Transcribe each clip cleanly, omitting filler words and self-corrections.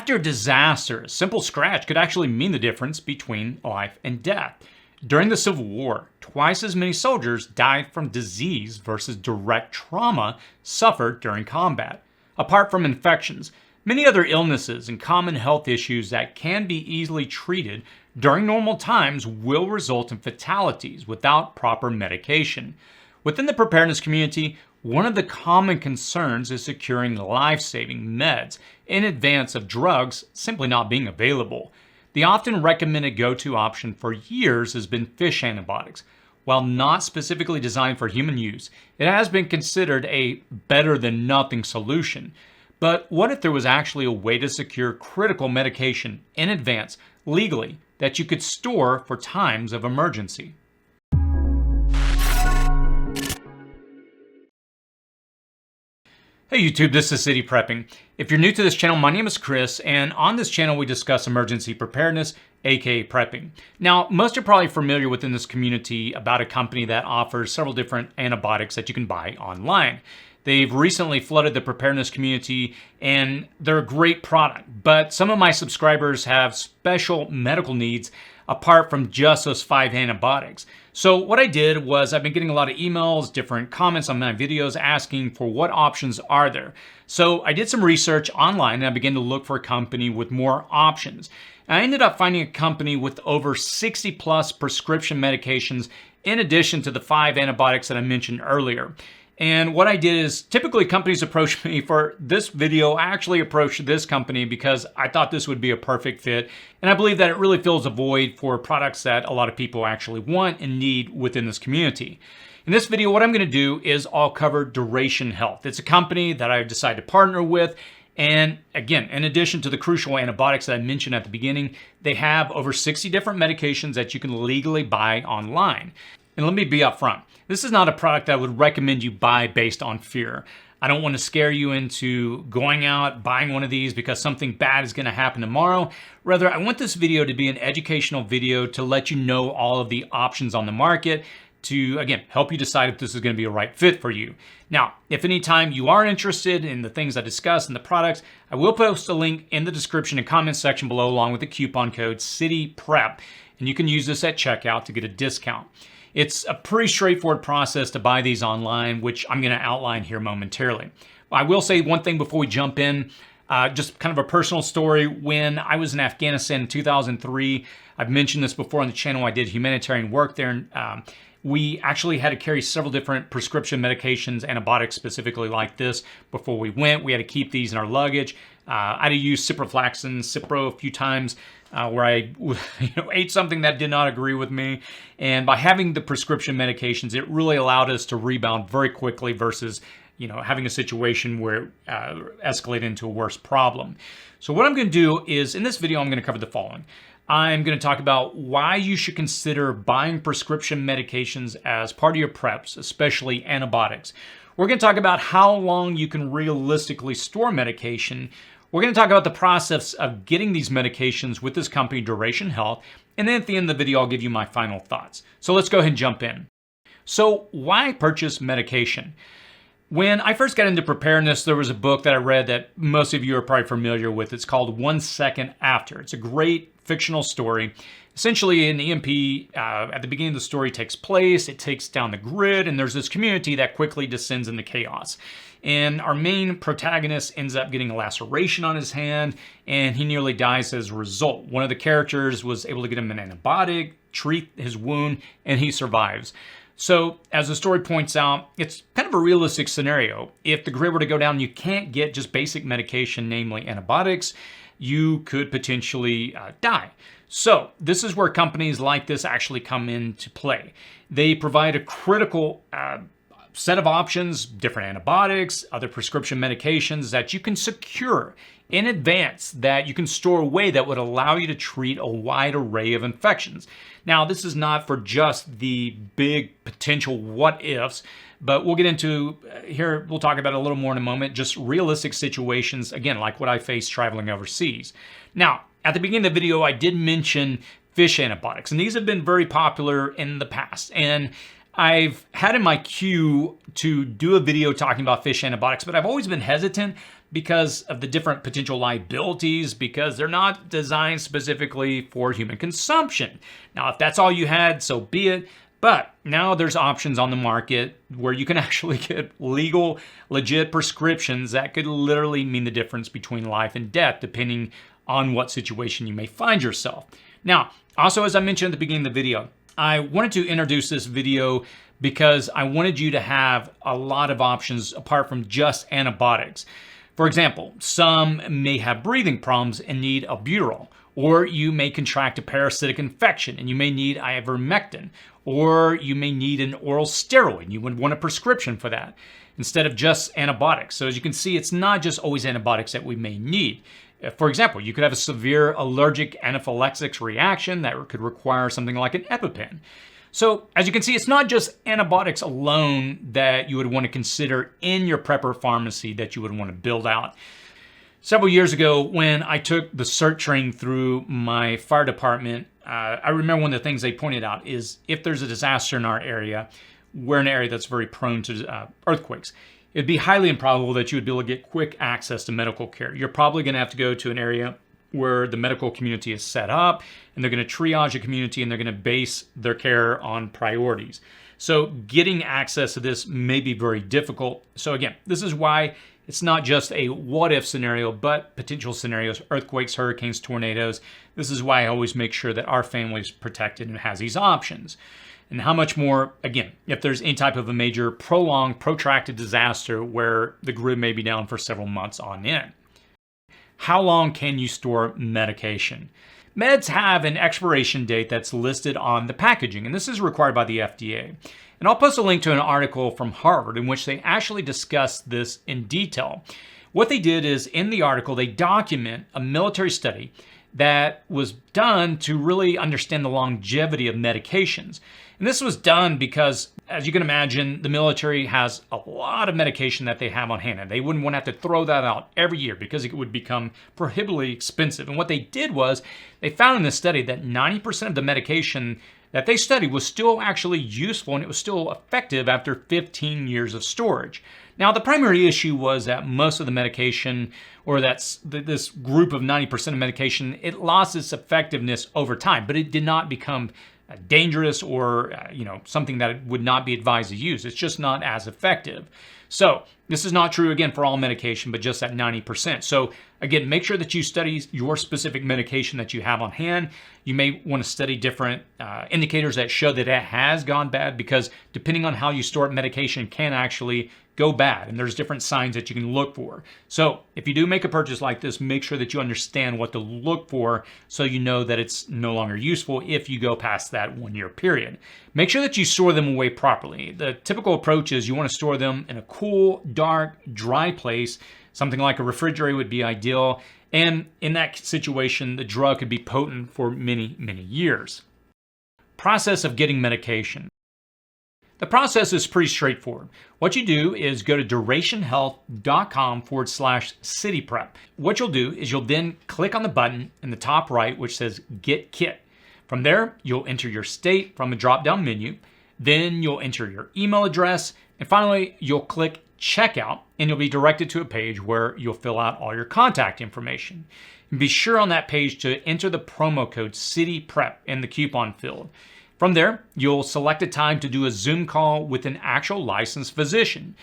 After a disaster, a simple scratch could actually mean the difference between life and death. During the Civil War, twice as many soldiers died from disease versus direct trauma suffered during combat. Apart from infections, many other illnesses and common health issues that can be easily treated during normal times will result in fatalities without proper medication. Within the preparedness community, one of the common concerns is securing life-saving meds in advance of drugs simply not being available. The often recommended go-to option for years has been fish antibiotics. While not specifically designed for human use, it has been considered a better-than-nothing solution. But what if there was actually a way to secure critical medication in advance, legally, that you could store for times of emergency? Hey YouTube, this is City Prepping. If you're new to this channel, my name is Chris, and on this channel we discuss emergency preparedness, aka prepping. Now, most are probably familiar within this community about a company that offers several different antibiotics that you can buy online. They've recently flooded the preparedness community, and they're a great product, but some of my subscribers have special medical needs apart from just those 5 antibiotics. So what I did was I've been getting a lot of emails, different comments on my videos asking for what options are there. So I did some research online and I began to look for a company with more options. And I ended up finding a company with over 60 plus prescription medications in addition to the 5 antibiotics that I mentioned earlier. And what I did is, typically companies approach me for this video. I actually approached this company because I thought this would be a perfect fit. And I believe that it really fills a void for products that a lot of people actually want and need within this community. In this video, what I'm gonna do is I'll cover Duration Health. It's a company that I've decided to partner with. And again, in addition to the crucial antibiotics that I mentioned at the beginning, they have over 60 different medications that you can legally buy online. And let me be upfront. This is not a product that I would recommend you buy based on fear. I don't want to scare you into going out, buying one of these because something bad is going to happen tomorrow. Rather, I want this video to be an educational video to let you know all of the options on the market to, again, help you decide if this is going to be a right fit for you. Now, if anytime you are interested in the things I discuss and the products, I will post a link in the description and comment section below along with the coupon code CITYPREP, and you can use this at checkout to get a discount. It's a pretty straightforward process to buy these online, which I'm going to outline here momentarily. I will say one thing before we jump in, just kind of a personal story. When I was in Afghanistan in 2003, I've mentioned this before on the channel, I did humanitarian work there. And, we actually had to carry several different prescription medications, antibiotics specifically like this, before we went. We had to keep these in our luggage. I had to use ciprofloxacin, Cipro a few times where I ate something that did not agree with me. And by having the prescription medications, it really allowed us to rebound very quickly versus having a situation where it escalated into a worse problem. So what I'm going to do is, in this video, I'm going to cover the following. I'm going to talk about why you should consider buying prescription medications as part of your preps, especially antibiotics. We're going to talk about how long you can realistically store medication. We're going to talk about the process of getting these medications with this company, Duration Health. And then at the end of the video, I'll give you my final thoughts. So let's go ahead and jump in. So why purchase medication? When I first got into preparedness, there was a book that I read that most of you are probably familiar with. It's called 1 Second After. It's a great fictional story. Essentially, an EMP at the beginning of the story takes place. It takes down the grid, and there's this community that quickly descends into chaos. And our main protagonist ends up getting a laceration on his hand, and he nearly dies as a result. One of the characters was able to get him an antibiotic, treat his wound, and he survives. So, as the story points out, it's kind of a realistic scenario. If the grid were to go down, you can't get just basic medication, namely antibiotics, you could potentially die. So, this is where companies like this actually come into play. They provide a critical set of options, different antibiotics, other prescription medications that you can secure in advance, that you can store away, that would allow you to treat a wide array of infections. Now, this is not for just the big potential what ifs, but we'll get into here, we'll talk about it a little more in a moment, just realistic situations, again, like what I faced traveling overseas. Now, at the beginning of the video, I did mention fish antibiotics, and these have been very popular in the past. And I've had in my queue to do a video talking about fish antibiotics, but I've always been hesitant because of the different potential liabilities, because they're not designed specifically for human consumption. Now, if that's all you had, so be it. But now there's options on the market where you can actually get legal, legit prescriptions that could literally mean the difference between life and death, depending on what situation you may find yourself. Now, also, as I mentioned at the beginning of the video, I wanted to introduce this video because I wanted you to have a lot of options apart from just antibiotics. For example, some may have breathing problems and need albuterol, or you may contract a parasitic infection and you may need ivermectin, or you may need an oral steroid and you would want a prescription for that instead of just antibiotics. So as you can see, it's not just always antibiotics that we may need. For example, you could have a severe allergic anaphylaxis reaction that could require something like an EpiPen. So as you can see, it's not just antibiotics alone that you would want to consider in your prepper pharmacy that you would want to build out. Several years ago, when I took the CERT training through my fire department, I remember one of the things they pointed out is if there's a disaster in our area, we're in an area that's very prone to earthquakes. It'd be highly improbable that you would be able to get quick access to medical care. You're probably going to have to go to an area where the medical community is set up, and they're going to triage a community, and they're going to base their care on priorities. So getting access to this may be very difficult. So again, this is why it's not just a what-if scenario, but potential scenarios, earthquakes, hurricanes, tornadoes. This is why I always make sure that our family is protected and has these options. And how much more, again, if there's any type of a major prolonged, protracted disaster where the grid may be down for several months on end. How long can you store medication? Meds have an expiration date that's listed on the packaging, and this is required by the FDA. And I'll post a link to an article from Harvard in which they actually discuss this in detail. What they did is, in the article, they document a military study that was done to really understand the longevity of medications. And this was done because, as you can imagine, the military has a lot of medication that they have on hand, and they wouldn't want to have to throw that out every year because it would become prohibitively expensive. And what they did was they found in this study that 90% of the medication that they studied was still actually useful and it was still effective after 15 years of storage. Now, the primary issue was that most of the medication, or this group of 90% of medication, it lost its effectiveness over time, but it did not become dangerous or something that it would not be advised to use. It's just not as effective. So this is not true, again, for all medication, but just at 90%. So again, make sure that you study your specific medication that you have on hand. You may want to study different indicators that show that it has gone bad, because depending on how you store medication can actually go bad, and there's different signs that you can look for. So if you do make a purchase like this, make sure that you understand what to look for so you know that it's no longer useful if you go past that 1 year period. Make sure that you store them away properly. The typical approach is you want to store them in a cool, dark, dry place. Something like a refrigerator would be ideal. And in that situation, the drug could be potent for many, many years. Process of getting medication. The process is pretty straightforward. What you do is go to durationhealth.com/cityprep. What you'll do is you'll then click on the button in the top right which says Get Kit. From there, you'll enter your state from a drop-down menu. Then you'll enter your email address. And finally, you'll click Checkout, and you'll be directed to a page where you'll fill out all your contact information. And be sure on that page to enter the promo code CityPrep in the coupon field. From there, you'll select a time to do a Zoom call with an actual licensed physician.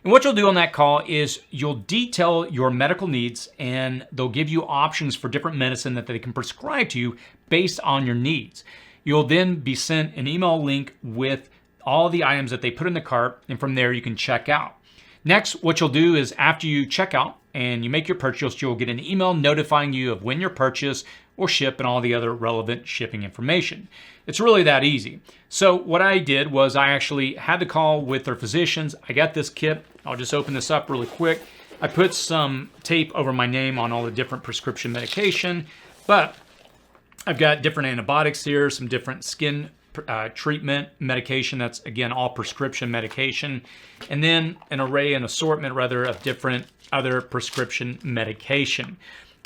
And what you'll do on that call is you'll detail your medical needs, and they'll give you options for different medicine that they can prescribe to you based on your needs. You'll then be sent an email link with all the items that they put in the cart, and from there you can check out. Next, what you'll do is after you check out and you make your purchase, you'll get an email notifying you of when your purchase will ship and all the other relevant shipping information. It's really that easy. So what I did was I actually had the call with their physicians. I got this kit. I'll just open this up really quick. I put some tape over my name on all the different prescription medication, but I've got different antibiotics here, some different skin treatment medication. That's, again, all prescription medication. And then an assortment of different other prescription medication.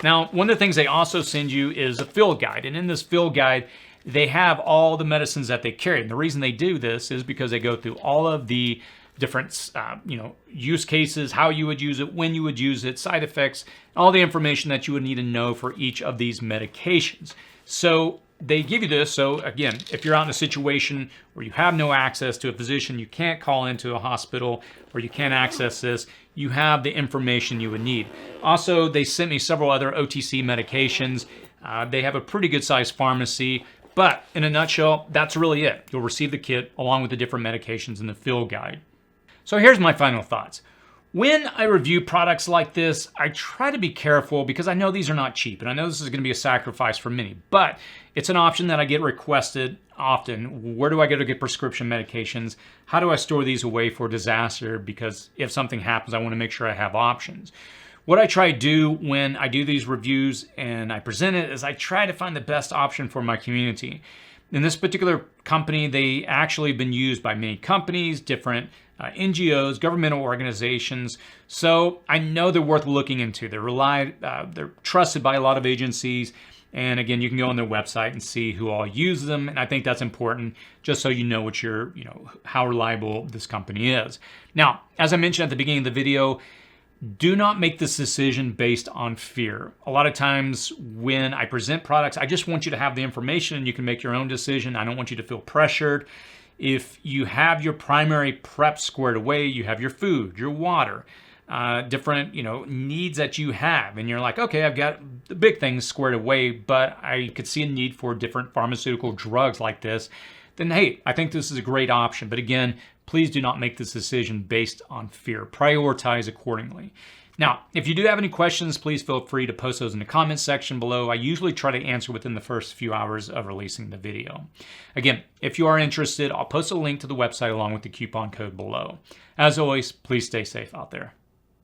Now, one of the things they also send you is a field guide. And in this field guide, they have all the medicines that they carry. And the reason they do this is because they go through all of the different use cases, how you would use it, when you would use it, side effects, all the information that you would need to know for each of these medications. So they give you this. So again, if you're out in a situation where you have no access to a physician, you can't call into a hospital, or you can't access this, you have the information you would need. Also, they sent me several other OTC medications. They have a pretty good sized pharmacy, but in a nutshell, that's really it. You'll receive the kit along with the different medications in the field guide. So here's my final thoughts. When I review products like this, I try to be careful because I know these are not cheap, and I know this is going to be a sacrifice for many, but it's an option that I get requested often. Where do I go to get prescription medications? How do I store these away for disaster? Because if something happens, I want to make sure I have options. What I try to do when I do these reviews and I present it is I try to find the best option for my community. In this particular company, they actually have been used by many companies, different NGOs, governmental organizations. So I know they're worth looking into. They're trusted by a lot of agencies. And again, you can go on their website and see who all use them. And I think that's important just so you know how reliable this company is. Now, as I mentioned at the beginning of the video, do not make this decision based on fear. A lot of times when I present products, I just want you to have the information and you can make your own decision. I don't want you to feel pressured. If you have your primary prep squared away, you have your food, your water, different needs that you have, and you're like, okay, I've got the big things squared away, but I could see a need for different pharmaceutical drugs like this, then hey, I think this is a great option. But again, please do not make this decision based on fear. Prioritize accordingly. Now, if you do have any questions, please feel free to post those in the comments section below. I usually try to answer within the first few hours of releasing the video. Again, if you are interested, I'll post a link to the website along with the coupon code below. As always, please stay safe out there.